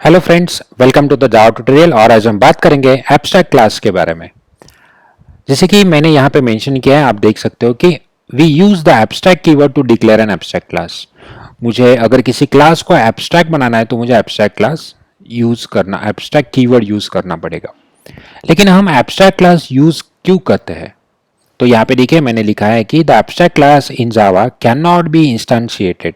Hello friends, welcome to the Java tutorial. और आज हम बात करेंगे एब्स्ट्रैक्ट क्लास के बारे में। जैसे कि मैंने यहाँ पे मेंशन किया है, आप देख सकते हो कि we use the abstract keyword to declare an abstract class. मुझे अगर किसी क्लास को एब्स्ट्रैक्ट बनाना है तो मुझे एब्स्ट्रैक्ट क्लास यूज करना, एब्स्ट्रैक्ट कीवर्ड यूज करना पड़ेगा। लेकिन हम एब्स्ट्रैक्ट क्लास यूज क्यों करते हैं? तो यहाँ पे देखिए, मैंने लिखा है कि the abstract class in Java can not be instantiated.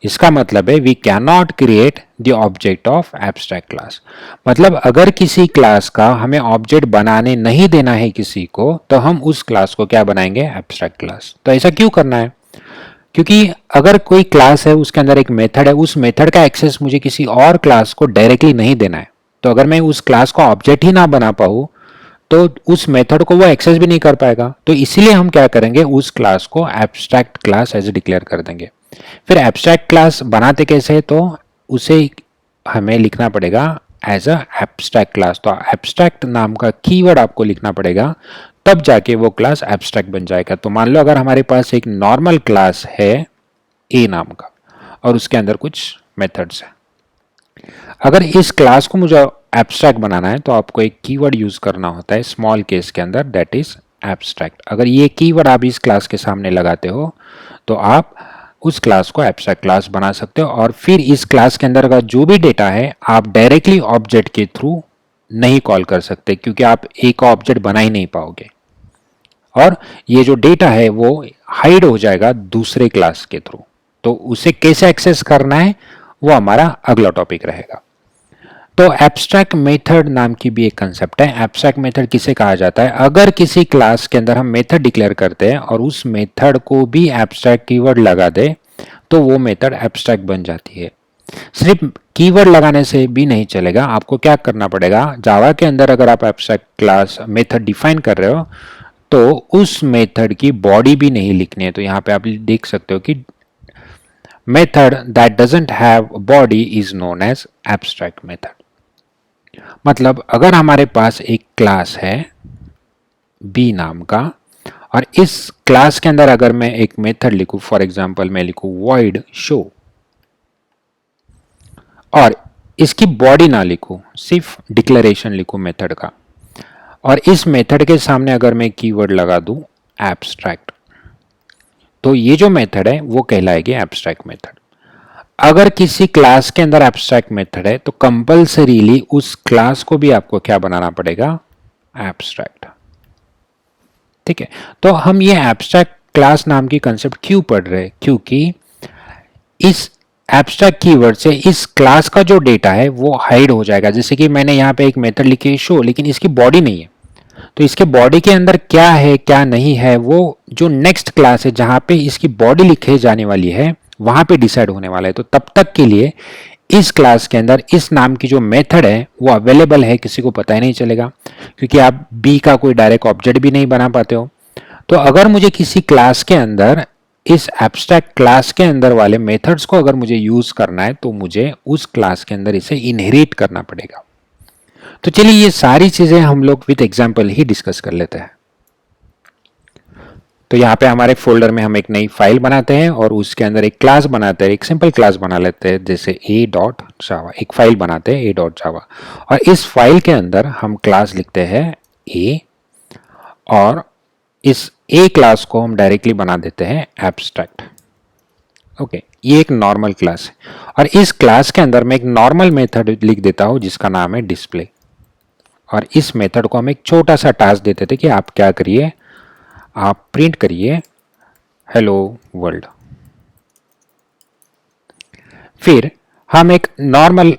इसका मतलब है we can not create the object of abstract class. मतलब अगर किसी क्लास का हमें ऑब्जेक्ट बनाने नहीं देना है किसी को, तो हम उस क्लास को क्या बनाएंगे? Abstract class. तो ऐसा क्यों करना है? क्योंकि अगर कोई क्लास है, उसके अंदर एक मेथड है, उस मेथड का एक्सेस मुझे किसी और क्लास को डायरेक्टली नहीं देना है। तो अगर मैं उस क्लास को ऑब्जेक्ट ही ना बना पाऊँ तो उस मेथड को वो एक्सेस भी नहीं कर पाएगा। तो इसीलिए हम क्या करेंगे, उस क्लास को एब्स्ट्रैक्ट क्लास एज डिक्लेयर कर देंगे। फिर एब्स्ट्रैक्ट क्लास बनाते कैसे? तो उसे हमें लिखना पड़ेगा एज अ एब्स्ट्रैक्ट क्लास। तो एब्स्ट्रैक्ट नाम का कीवर्ड आपको लिखना पड़ेगा, तब जाके वो क्लास एब्स्ट्रैक्ट बन जाएगा। तो मान लो अगर हमारे पास एक नॉर्मल क्लास है ए नाम का और उसके अंदर कुछ मेथड्स है, अगर इस क्लास को मुझे एब्स्ट्रैक्ट बनाना है तो आपको एक कीवर्ड यूज करना होता है स्मॉल केस के अंदर, दैट इज एब्स्ट्रैक्ट। अगर ये कीवर्ड आप इस क्लास के सामने लगाते हो तो आप उस क्लास को एब्स्ट्रैक्ट क्लास बना सकते हो। और फिर इस क्लास के अंदर का जो भी डेटा है आप डायरेक्टली ऑब्जेक्ट के थ्रू नहीं कॉल कर सकते, क्योंकि आप एक ऑब्जेक्ट बना ही नहीं पाओगे और ये जो डेटा है वो हाइड हो जाएगा दूसरे क्लास के थ्रू। तो उसे कैसे एक्सेस करना है वो हमारा अगला टॉपिक रहेगा। तो एब्स्ट्रैक्ट मेथड नाम की भी एक कंसेप्ट है। एब्स्ट्रैक्ट मेथड किसे कहा जाता है? अगर किसी क्लास के अंदर हम मेथड डिक्लेयर करते हैं और उस मेथड को भी एब्स्ट्रैक्ट कीवर्ड लगा दे तो वो मेथड एब्स्ट्रैक्ट बन जाती है। सिर्फ कीवर्ड लगाने से भी नहीं चलेगा, आपको क्या करना पड़ेगा, जावा के अंदर अगर आप एब्स्ट्रैक्ट क्लास मेथड डिफाइन कर रहे हो तो उस मेथड की बॉडी भी नहीं लिखनी है। तो यहाँ पे आप देख सकते हो कि method that doesn't have body is known as abstract method. मतलब अगर हमारे पास एक क्लास है बी नाम का और इस क्लास के अंदर अगर मैं एक मेथड लिखूं, फॉर एग्जांपल मैं लिखूं void show और इसकी बॉडी ना लिखूं, सिर्फ डिक्लेरेशन लिखूं मेथड का, और इस मेथड के सामने अगर मैं कीवर्ड लगा दूं एब्स्ट्रैक्ट, तो ये जो मेथड है वो कहलाएगी एब्स्ट्रैक्ट मेथड। अगर किसी क्लास के अंदर एब्स्ट्रैक्ट मेथड है तो कंपल्सरीली उस क्लास को भी आपको क्या बनाना पड़ेगा? एब्स्ट्रैक्ट। ठीक है, तो हम ये एब्स्ट्रैक्ट क्लास नाम की कंसेप्ट क्यों पढ़ रहे हैं? क्योंकि इस एब्स्ट्रैक्ट कीवर्ड से इस क्लास का जो डेटा है वो हाइड हो जाएगा। जैसे कि मैंने यहाँ पे एक मेथड लिखी है शो, लेकिन इसकी बॉडी नहीं है, तो इसके बॉडी के अंदर क्या है क्या नहीं है वो जो नेक्स्ट क्लास है जहां पे इसकी बॉडी लिखे जाने वाली है वहां पे डिसाइड होने वाला है। तो तब तक के लिए इस क्लास के अंदर इस नाम की जो मेथड है वो अवेलेबल है, किसी को पता ही नहीं चलेगा, क्योंकि आप बी का कोई डायरेक्ट ऑब्जेक्ट भी नहीं बना पाते हो। तो अगर मुझे किसी क्लास के अंदर इस एब्स्ट्रैक्ट क्लास के अंदर वाले मेथड्स को अगर मुझे यूज करना है तो मुझे उस क्लास के अंदर इसे इनहेरिट करना पड़ेगा। तो चलिए ये सारी चीजें हम लोग विद एग्जांपल ही डिस्कस कर लेते हैं। तो यहाँ पे हमारे फोल्डर में हम एक नई फाइल बनाते हैं और उसके अंदर एक क्लास बनाते हैं, एक सिंपल क्लास बना लेते हैं जैसे a.java। एक फाइल बनाते हैं a.java और इस फाइल के अंदर हम क्लास लिखते हैं a और इस a क्लास को हम डायरेक्टली बना देते हैं एब्स्ट्रैक्ट। ओके, ये एक नॉर्मल क्लास है और इस क्लास के अंदर मैं एक नॉर्मल मेथड लिख देता हूं जिसका नाम है डिस्प्ले। और इस मेथड को हम एक छोटा सा टास्क देते थे कि आप क्या करिए, आप प्रिंट करिए हेलो वर्ल्ड। फिर हम एक नॉर्मल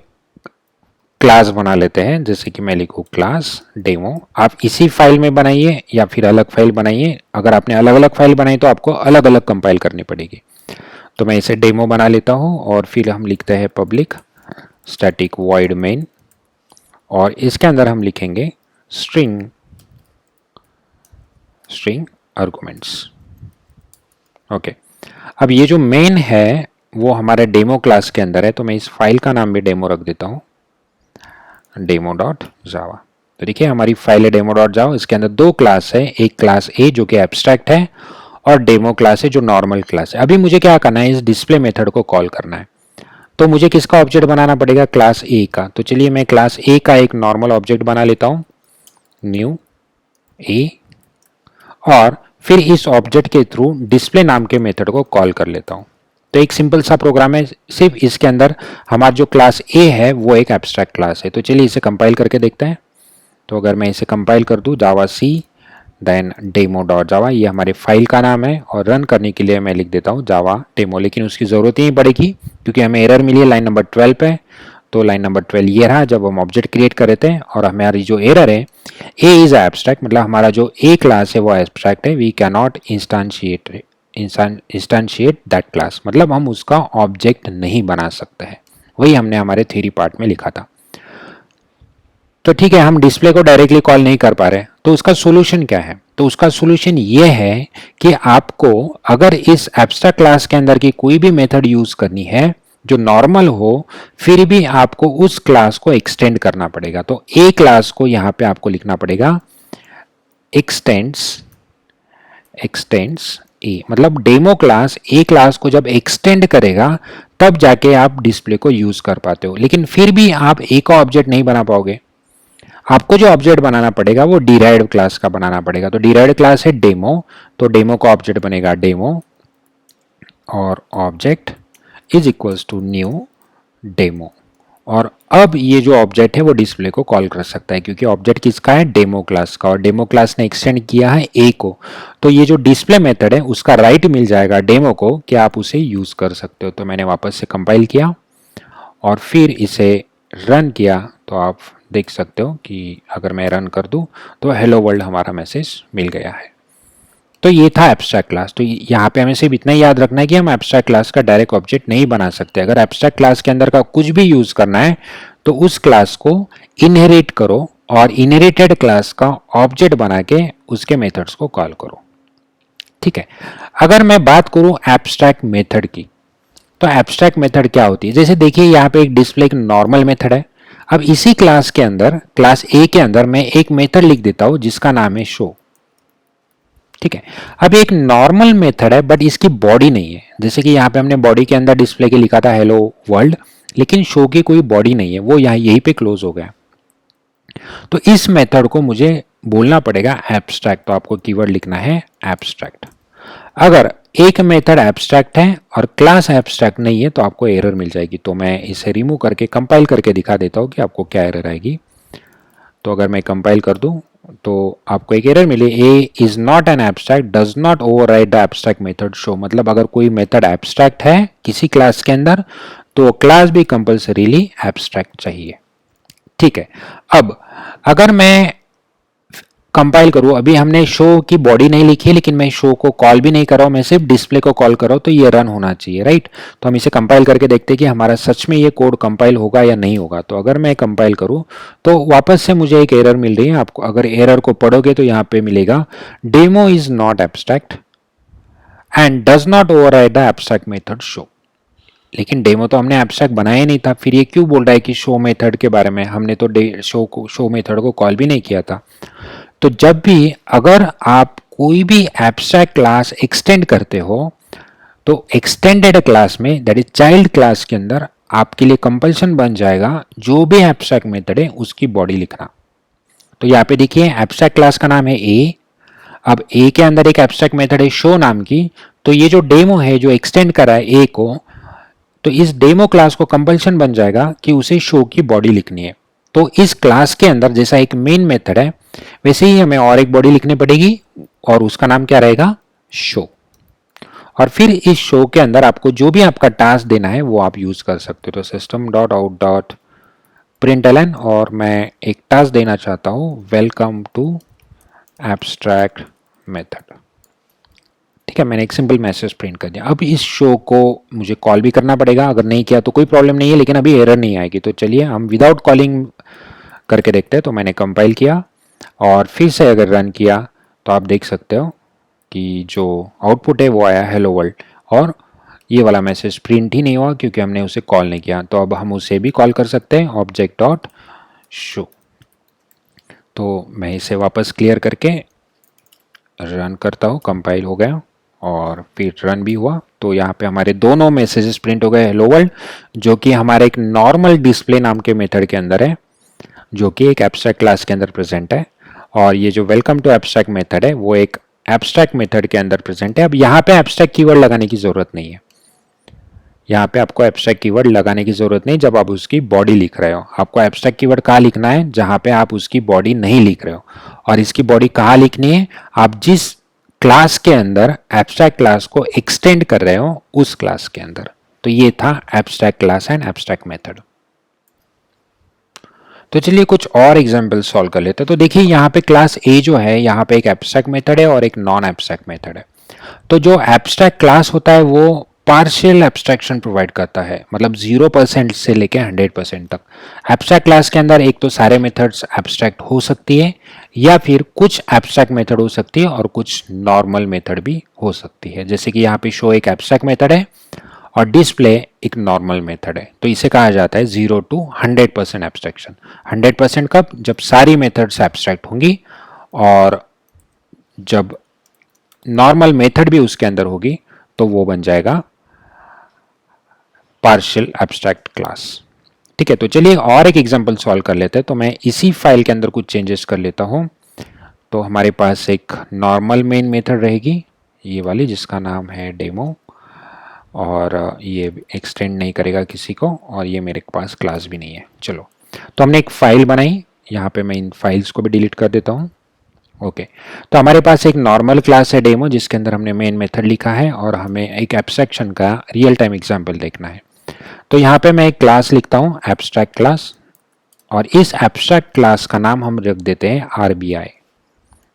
क्लास बना लेते हैं, जैसे कि मैं लिखूं क्लास डेमो। आप इसी फाइल में बनाइए या फिर अलग फाइल बनाइए। अगर आपने अलग अलग फाइल बनाई तो आपको अलग अलग कंपाइल करनी पड़ेगी। तो मैं इसे डेमो बना लेता हूं और फिर हम लिखते हैं पब्लिक स्टैटिक वॉइड मेन और इसके अंदर हम लिखेंगे स्ट्रिंग आर्गुमेंट्स। ओके, अब ये जो मेन है वो हमारे डेमो क्लास के अंदर है, तो मैं इस फाइल का नाम भी डेमो रख देता हूं, demo.java। तो देखिए हमारी फाइल है demo.java। इसके अंदर दो क्लास है, एक क्लास ए जो कि एब्स्ट्रैक्ट है और डेमो क्लास है जो नॉर्मल क्लास है। अभी मुझे क्या करना है, इस डिस्प्ले मेथड को कॉल करना है। तो मुझे किसका ऑब्जेक्ट बनाना पड़ेगा, क्लास ए का। तो चलिए मैं क्लास ए का एक नॉर्मल ऑब्जेक्ट बना लेता हूं, न्यू ए, और फिर इस ऑब्जेक्ट के थ्रू डिस्प्ले नाम के मेथड को कॉल कर लेता हूं। तो एक सिंपल सा प्रोग्राम है, सिर्फ इसके अंदर हमारा जो क्लास ए है वो एक एब्स्ट्रैक्ट क्लास है। तो चलिए इसे कंपाइल करके देखते हैं। तो अगर मैं इसे कंपाइल कर दूं, जावा सी देन डेमो डॉट जावा, ये हमारे फाइल का नाम है, और रन करने के लिए मैं लिख देता हूँ जावा डेमो, लेकिन उसकी ज़रूरत ही नहीं पड़ेगी क्योंकि हमें एरर मिली है लाइन नंबर 12 पे। तो लाइन नंबर 12 ये रहा जब हम ऑब्जेक्ट क्रिएट कर रहे थे, और हमारी जो एरर है ए इज एब्स्ट्रैक्ट, मतलब हमारा जो ए क्लास है वो एब्स्ट्रैक्ट है, we can not instantiate that class, मतलब हम उसका ऑब्जेक्ट नहीं बना सकते हैं। वही हमने हमारे थ्योरी पार्ट में लिखा था। तो ठीक है, हम डिस्प्ले को डायरेक्टली कॉल नहीं कर पा रहे, तो उसका सोल्यूशन क्या है? तो उसका सोल्यूशन ये है कि आपको अगर इस एब्स्ट्रैक्ट क्लास के अंदर की कोई भी मेथड यूज करनी है जो नॉर्मल हो, फिर भी आपको उस क्लास को एक्सटेंड करना पड़ेगा। तो ए क्लास को यहां पे आपको लिखना पड़ेगा एक्सटेंड्स ए, मतलब डेमो क्लास ए क्लास को जब एक्सटेंड करेगा तब जाके आप डिस्प्ले को यूज कर पाते हो, लेकिन फिर भी आप ए का ऑब्जेक्ट नहीं बना पाओगे। आपको जो ऑब्जेक्ट बनाना पड़ेगा वो डिराइव्ड क्लास का बनाना पड़ेगा। तो डिराइव्ड क्लास है डेमो, तो डेमो का ऑब्जेक्ट बनेगा डेमो, और object is equals to new demo. और अब ये जो ऑब्जेक्ट है वो डिस्प्ले को कॉल कर सकता है क्योंकि ऑब्जेक्ट किसका है, डेमो क्लास का, और डेमो क्लास ने एक्सटेंड किया है ए को। तो ये जो डिस्प्ले मेथड है उसका राइट मिल जाएगा डेमो को कि आप उसे यूज कर सकते हो। तो मैंने वापस से कंपाइल किया और फिर इसे रन किया, तो आप देख सकते हो कि अगर मैं रन कर दूं तो हेलो वर्ल्ड हमारा मैसेज मिल गया है। तो ये था एब्स्ट्रैक्ट क्लास। तो यहाँ पे हमें सिर्फ इतना ही याद रखना है कि हम एब्स्ट्रैक्ट क्लास का डायरेक्ट ऑब्जेक्ट नहीं बना सकते। अगर एब्स्ट्रैक्ट क्लास के अंदर का कुछ भी यूज करना है तो उस क्लास को इनहेरिट करो और इनहेरिटेड क्लास का ऑब्जेक्ट बना के उसके मेथड्स को कॉल करो। ठीक है, अगर मैं बात करूं एब्स्ट्रैक्ट मेथड की, तो एब्स्ट्रैक्ट मेथड क्या होती है? जैसे देखिए यहाँ पे एक डिस्प्ले एक नॉर्मल मेथड है। अब इसी क्लास के अंदर, क्लास ए के अंदर मैं एक मेथड लिख देता हूं जिसका नाम है शो। ठीक है, अब एक नॉर्मल मेथड है बट इसकी बॉडी नहीं है। जैसे कि यहाँ पे हमने बॉडी के अंदर डिस्प्ले के लिखा था हेलो वर्ल्ड, लेकिन शो की कोई बॉडी नहीं है, वो यहाँ यहीं पे क्लोज हो गया। तो इस मेथड को मुझे बोलना पड़ेगा एब्स्ट्रैक्ट, तो आपको कीवर्ड लिखना है एब्स्ट्रैक्ट। अगर एक मेथड एब्स्ट्रैक्ट है और क्लास एब्स्ट्रैक्ट नहीं है तो आपको एरर मिल जाएगी। तो मैं इसे रिमूव करके कंपाइल करके दिखा देता हूं कि आपको क्या एरर आएगी। तो अगर मैं कंपाइल कर दूं तो आपको एक एरर मिले, A is not an abstract does not override the abstract method show. मतलब अगर कोई मेथड एब्स्ट्रैक्ट है किसी क्लास के अंदर तो क्लास भी कंपल्सरीली एब्स्ट्रैक्ट चाहिए। ठीक है, अब अगर मैं कंपाइल करूं, अभी हमने शो की बॉडी नहीं लिखी लेकिन मैं शो को कॉल भी नहीं कर रहा हूं, मैं सिर्फ डिस्प्ले को कॉल कर रहा हूं, तो ये रन होना चाहिए, राइट। तो हम इसे कंपाइल करके देखते हैं कि हमारा सच में ये कोड कंपाइल होगा या नहीं होगा। तो अगर मैं कंपाइल करूं तो वापस से मुझे एक एरर मिल रही है। आपको अगर एरर को पढ़ोगे तो यहाँ पे मिलेगा demo is not abstract and does not override the abstract method show. लेकिन डेमो तो हमने एब्स्ट्रैक्ट बनाया ही नहीं था, फिर ये क्यों बोल रहा है कि शो मेथड के बारे में? हमने तो शो मेथड को कॉल भी नहीं किया था। तो जब भी अगर आप कोई भी एब्स्ट्रैक्ट क्लास एक्सटेंड करते हो तो एक्सटेंडेड क्लास में, दैट इज चाइल्ड क्लास के अंदर, आपके लिए कंपल्सन बन जाएगा जो भी एब्स्ट्रैक्ट मेथड है उसकी बॉडी लिखना। तो यहाँ पे देखिए एब्स्ट्रैक्ट क्लास का नाम है ए। अब ए के अंदर एक एब्स्ट्रैक्ट मेथड है शो नाम की, तो ये जो डेमो है जो एक्सटेंड करा है ए को, तो इस डेमो क्लास को कंपल्सन बन जाएगा कि उसे शो की बॉडी लिखनी है। तो इस क्लास के अंदर जैसा एक मेन मेथड है वैसे ही हमें और एक बॉडी लिखनी पड़ेगी और उसका नाम क्या रहेगा, शो। और फिर इस शो के अंदर आपको जो भी आपका टास्क देना है वो आप यूज कर सकते हो। तो system dot out dot println, और मैं एक टास्क देना चाहता हूं वेलकम टू एब्स्ट्रैक्ट मेथड। ठीक है, मैंने एक सिंपल मैसेज प्रिंट कर दिया। अब इस शो को मुझे कॉल भी करना पड़ेगा, अगर नहीं किया तो कोई प्रॉब्लम नहीं है, लेकिन अभी एरर नहीं आएगी। तो चलिए हम विदाउट कॉलिंग करके देखते हैं। तो मैंने कंपाइल किया और फिर से अगर रन किया तो आप देख सकते हो कि जो आउटपुट है वो आया हेलो वर्ल्ड, और ये वाला मैसेज प्रिंट ही नहीं हुआ क्योंकि हमने उसे कॉल नहीं किया। तो अब हम उसे भी कॉल कर सकते हैं, ऑब्जेक्ट डॉट शो। तो मैं इसे वापस क्लियर करके रन करता हूँ, कंपाइल हो गया और फिर रन भी हुआ, तो यहाँ पे हमारे दोनों मैसेजेस प्रिंट हो गए, हेलो वर्ल्ड, जो कि हमारे एक नॉर्मल डिस्प्ले नाम के मेथड के अंदर है, जो कि एक एब्स्ट्रैक्ट क्लास के अंदर प्रेजेंट है। और ये जो वेलकम टू एब्स्ट्रैक्ट मेथड है वो एक एब्स्ट्रैक्ट मेथड के अंदर प्रेजेंट है। अब यहाँ पे एब्स्ट्रैक्ट कीवर्ड लगाने की जरूरत नहीं है, यहाँ पे आपको एब्स्ट्रैक्ट कीवर्ड लगाने की जरूरत नहीं जब आप उसकी बॉडी लिख रहे हो। आपको एब्स्ट्रैक्ट कीवर्ड कहाँ लिखना है, जहां पे आप उसकी बॉडी नहीं लिख रहे हो। और इसकी बॉडी कहाँ लिखनी है, आप जिस क्लास के अंदर एब्स्ट्रैक्ट क्लास को एक्सटेंड कर रहे हो उस क्लास के अंदर। तो ये था abstract class and abstract method. तो चलिए कुछ और एग्जांपल सॉल्व कर लेते हैं। तो देखिए यहाँ पे क्लास ए जो है, यहाँ पे एक एब्स्ट्रैक्ट मेथड है और एक नॉन एब्स्ट्रैक्ट मेथड है। तो जो एब्स्ट्रैक्ट क्लास होता है वो पार्शियल एब्स्ट्रैक्शन प्रोवाइड करता है, मतलब 0% से लेके 100% तक। एब्स्ट्रैक्ट क्लास के अंदर एक तो सारे मेथड्स एब्स्ट्रैक्ट हो सकती है, या फिर कुछ एब्स्ट्रैक्ट मेथड हो सकती है और कुछ नॉर्मल मेथड भी हो सकती है। जैसे कि यहाँ पे शो एक एब्स्ट्रैक्ट मेथड है और डिस्प्ले एक नॉर्मल मेथड है। तो इसे कहा जाता है 0 to 100% एब्स्ट्रैक्शन। 100% कब, जब सारी मेथड्स एब्स्ट्रैक्ट होंगी और जब नॉर्मल मेथड भी उसके अंदर होगी तो वो बन जाएगा पार्शियल एब्स्ट्रैक्ट क्लास। ठीक है, तो चलिए और एक एग्जांपल सॉल्व कर लेते हैं। तो मैं इसी फाइल के अंदर कुछ चेंजेस कर लेता हूं। तो हमारे पास एक नॉर्मल मेन मेथड रहेगी, ये वाली, जिसका नाम है डेमो, और ये एक्सटेंड नहीं करेगा किसी को, और ये मेरे पास क्लास भी नहीं है। चलो, तो हमने एक फाइल बनाई, यहाँ पे मैं इन फाइल्स को भी डिलीट कर देता हूँ। ओके, तो हमारे पास एक नॉर्मल क्लास है डेमो, जिसके अंदर हमने मेन मेथड लिखा है और हमें एक एब्स्ट्रैक्शन का रियल टाइम एग्जांपल देखना है। तो यहाँ पे मैं एक क्लास लिखता हूँ, एब्स्ट्रैक्ट क्लास, और इस एब्स्ट्रैक्ट क्लास का नाम हम रख देते हैं RBI,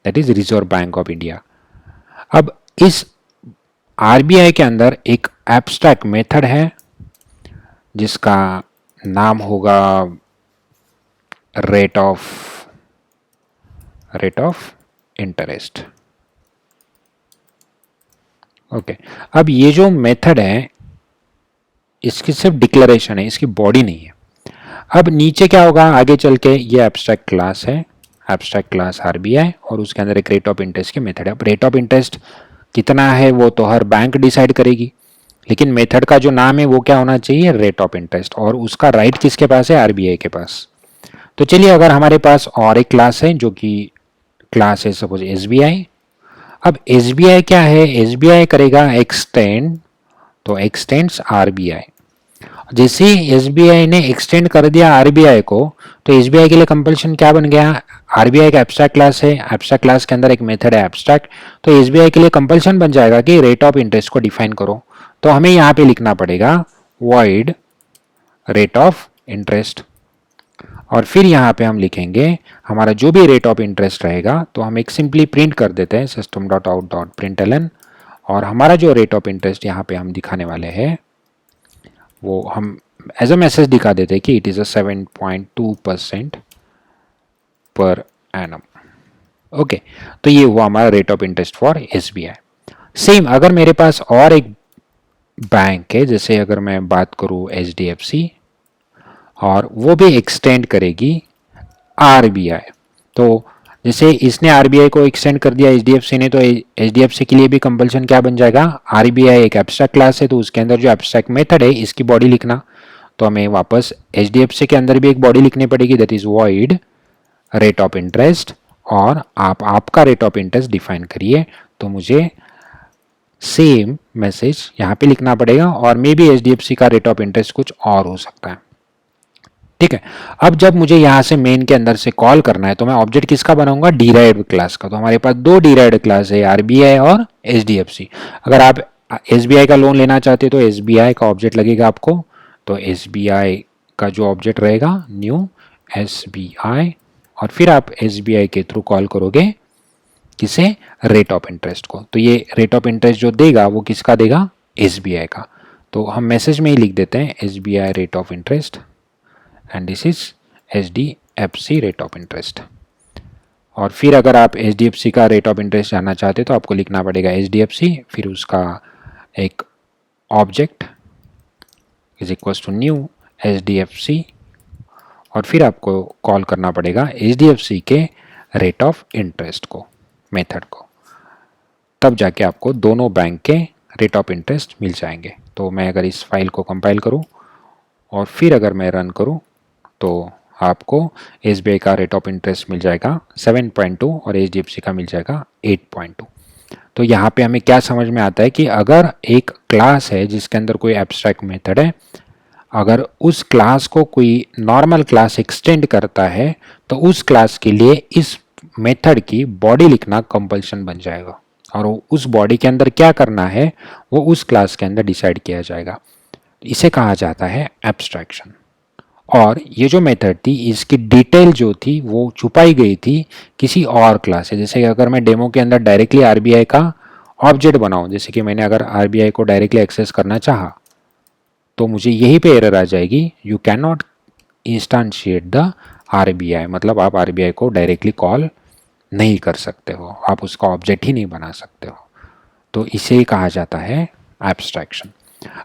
that is reserve bank of India. अब इस आरबीआई के अंदर एक एब्स्ट्रैक्ट मेथड है जिसका नाम होगा रेट ऑफ इंटरेस्ट। ओके, अब ये जो मेथड है इसकी सिर्फ डिक्लेरेशन है, इसकी बॉडी नहीं है। अब नीचे क्या होगा आगे चल के, ये एब्स्ट्रैक्ट क्लास है, एब्स्ट्रैक्ट क्लास आरबीआई, और उसके अंदर एक रेट ऑफ इंटरेस्ट की मेथड है। अब रेट ऑफ इंटरेस्ट कितना है वो तो हर बैंक डिसाइड करेगी, लेकिन मेथड का जो नाम है वो क्या होना चाहिए, रेट ऑफ इंटरेस्ट, और उसका राइट किसके पास है, आरबीआई के पास। तो चलिए, अगर हमारे पास और एक क्लास है जो कि क्लास है सपोज एसबीआई। अब एसबीआई क्या है, एसबीआई करेगा एक्सटेंड, तो एक्सटेंड्स आरबीआई। जैसे ही एसबीआई ने एक्सटेंड कर दिया आरबीआई को, तो एसबीआई के लिए कंपल्शन क्या बन गया, आरबीआई का एब्स्ट्रैक्ट क्लास है, एब्स्ट्रैक्ट क्लास के अंदर एक मेथड है एब्स्ट्रैक्ट, तो एसबीआई के लिए कंपल्शन बन जाएगा कि रेट ऑफ इंटरेस्ट को डिफाइन करो। तो हमें यहाँ पे लिखना पड़ेगा वॉइड रेट ऑफ इंटरेस्ट, और फिर यहाँ पे हम लिखेंगे हमारा जो भी रेट ऑफ इंटरेस्ट रहेगा, तो हम एक सिंपली प्रिंट कर देते हैं system.out.println, और हमारा जो रेट ऑफ इंटरेस्ट यहाँ पे हम दिखाने वाले हैं वो हम एज अ मैसेज दिखा देते हैं कि it is a 7.2% per annum. Okay, तो ये हुआ हमारा rate of interest for SBI. Same अगर मेरे पास और एक बैंक है, जैसे अगर मैं बात करूँ एचडीएफसी, और वो भी एक्सटेंड करेगी आरबीआई, तो जैसे इसने आरबीआई को एक्सटेंड कर दिया एचडीएफसी ने, तो एचडीएफसी के लिए भी कंपल्शन क्या बन जाएगा, आरबीआई एक एब्स्ट्रैक्ट क्लास है, तो उसके अंदर जो एब्स्ट्रैक्ट मेथड है इसकी बॉडी लिखना। तो हमें वापस एचडीएफसी के अंदर भी एक बॉडी लिखनी पड़ेगी, that is void rate of interest, और आप आपका रेट ऑफ इंटरेस्ट डिफाइन करिए। तो मुझे सेम मैसेज यहाँ पे लिखना पड़ेगा, और मे बी एचडीएफसी का रेट ऑफ इंटरेस्ट कुछ और हो सकता है। ठीक है, अब जब मुझे यहाँ से मेन के अंदर से कॉल करना है, तो मैं ऑब्जेक्ट किसका बनाऊंगा, डिराइव्ड क्लास का। तो हमारे पास दो डिराइव्ड क्लास है, आरबीआई और एचडीएफसी। अगर आप एसबीआई का लोन लेना चाहते हो तो एसबीआई का ऑब्जेक्ट लगेगा आपको, तो एसबीआई का जो ऑब्जेक्ट रहेगा न्यू एसबीआई, और फिर आप एसबीआई के थ्रू कॉल करोगे किसे, रेट ऑफ इंटरेस्ट को। तो ये रेट ऑफ इंटरेस्ट जो देगा वो किसका देगा, एसबीआई का। तो हम मैसेज में ही लिख देते हैं SBI rate of interest, and this is HDFC rate of interest. और फिर अगर आप एचडीएफसी का रेट ऑफ इंटरेस्ट जानना चाहते तो आपको लिखना पड़ेगा एचडीएफसी, फिर उसका एक object is equal to new HDFC, और फिर आपको कॉल करना पड़ेगा एचडीएफसी के रेट ऑफ इंटरेस्ट को, मेथड को। तब जाके आपको दोनों बैंक के रेट ऑफ इंटरेस्ट मिल जाएंगे। तो मैं अगर इस फाइल को कंपाइल करूं और फिर अगर मैं रन करूं तो आपको SBI का रेट ऑफ इंटरेस्ट मिल जाएगा 7.2 और HDFC का मिल जाएगा 8.2। तो यहाँ पे हमें क्या समझ में आता है कि अगर एक क्लास है जिसके अंदर कोई एब्स्ट्रैक्ट मेथड है, अगर उस क्लास को कोई नॉर्मल क्लास एक्सटेंड करता है तो उस क्लास के लिए इस मेथड की बॉडी लिखना कंपल्सन बन जाएगा और उस बॉडी के अंदर क्या करना है वो उस क्लास के अंदर डिसाइड किया जाएगा। इसे कहा जाता है एब्स्ट्रैक्शन। और ये जो मेथड थी इसकी डिटेल जो थी वो छुपाई गई थी किसी और क्लास से। जैसे कि अगर मैं डेमो के अंदर डायरेक्टली RBI का ऑब्जेक्ट बनाऊं, जैसे कि मैंने अगर RBI को डायरेक्टली एक्सेस करना चाहा तो मुझे यही पे एरर आ जाएगी, you can not instantiate the RBI, मतलब आप RBI को डायरेक्टली कॉल नहीं कर सकते हो, आप उसका ऑब्जेक्ट ही नहीं बना सकते हो। तो इसे ही कहा जाता है एब्स्ट्रैक्शन।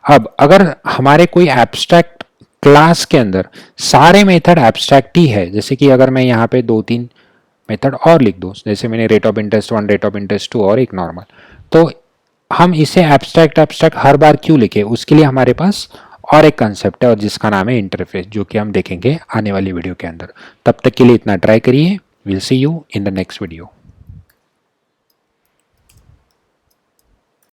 अब अगर हमारे कोई एब्स्ट्रैक्ट क्लास के अंदर सारे मेथड एब्स्ट्रैक्ट ही है, जैसे कि अगर मैं यहाँ पे 2-3 मेथड और लिख दूँ, जैसे मैंने rate of interest 1, rate of interest 2 और एक नॉर्मल, तो हम इसे एब्स्ट्रैक्ट हर बार क्यों लिखे, उसके लिए हमारे पास और एक कंसेप्ट है और जिसका नाम है इंटरफेस, जो कि हम देखेंगे आने वाली वीडियो के अंदर। तब तक के लिए इतना ट्राई करिए। Will see you in the next video.